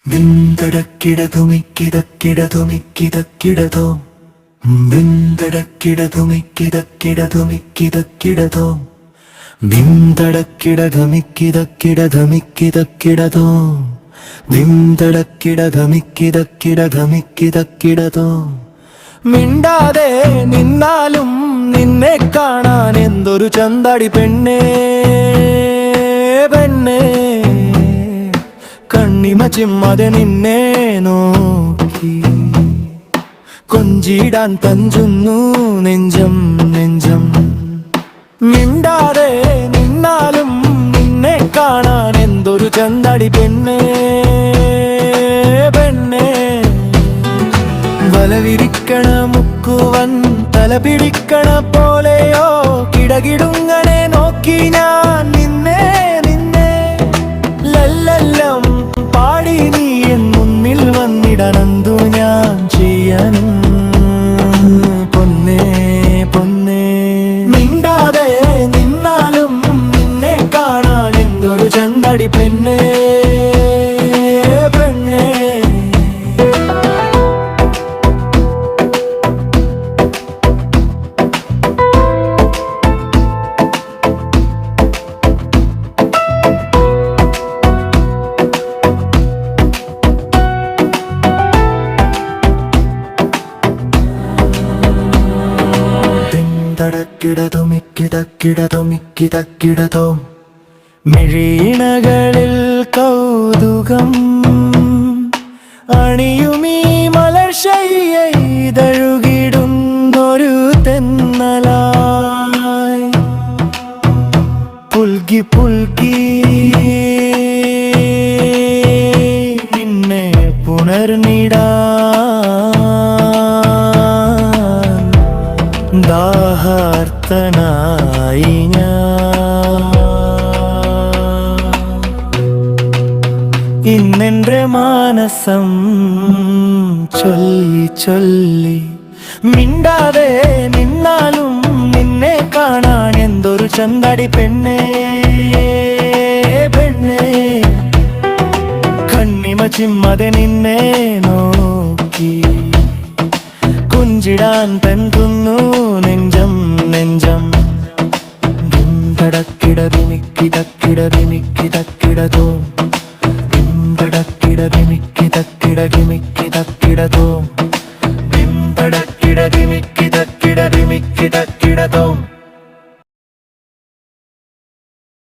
ബിന്തടക്കിടതുമിക്കിതക്കിടതുമിക്കിതക്കിടതോ ബിന്തടക്കിടതുമിക്കിതക്കിടതുമിക്കിതക്കിടതോ ബിന്തടക്കിടതുമിക്കിതക്കിടതുമിക്കിതക്കിടതോ ബിന്തടക്കിടതുമിക്കിതക്കിടതുമിക്കിതക്കിടതോ മിണ്ടാതെ നിന്നാലും നിന്നെ കാണാൻ എന്തൊരു ചന്തടി പെണ്ണേ പെണ്ണേ കണ്ണിമ ചിമ്മാതെ നിന്നെ നോക്കി കൊഞ്ചിടാൻ തഞ്ചുന്നു നെഞ്ചം നെഞ്ചം മിണ്ടാതെ നിന്നാലും നിന്നെ കാണാൻ എന്തൊരു ചന്തടി പെണ്ണേ പെണ്ണേ വലവിരിക്കണ മുക്കുവൻ തല പിടിക്കണ പോലെയോ കിടകിടുങ്ങനെ നോക്കി ഞാൻ നിന്നെ നിന്നെ ലല്ലല്ലം പാടി നീ എൻ മുന്നിൽ വന്നിടണന്തു ഞാൻ ചെയ്യാനും പൊന്നേ പൊന്നേ മിണ്ടാതെ നിന്നാലും നിന്നെ കാണാൻ എന്തൊരു ചന്തടി പെണ്ണേ പെണ്ണേ കിടതുമിക്കിതക്കിടതുമിക്കിതക്കിടതോ മിഴീണകളിൽ കൗതുകം അണിയുമീ മലർശയ്യഴുകിടുന്നൊരു തെന്നലായി പുൽകി പുൽകി നിന്നെ പുണർന്നിടാ ദാഹാർത്തനായി ഇന്നെന്റെ മാനസം ചൊല്ലി ചൊല്ലി മിണ്ടാതെ നിന്നാലും നിന്നെ കാണാൻ എന്തൊരു ചന്തടി പെണ്ണേ പെണ്ണേ കണ്ണിമ ചിമ്മതെ നിന്നെ നോക്കി കുഞ്ചിടാൻ തൻകുന്നു നെഞ്ചം നെഞ്ചം ബിന്തടക്കിടതുമിക്കിതക്കിടതുമിക്കിതക്കിടതോ ബിന്തടക്കിടതുമിക്കിതക്കിടതുമിക്കിതക്കിടതോ ബിന്തടക്കിടതുമിക്കിതക്കിടതുമിക്കിതക്കിടതോ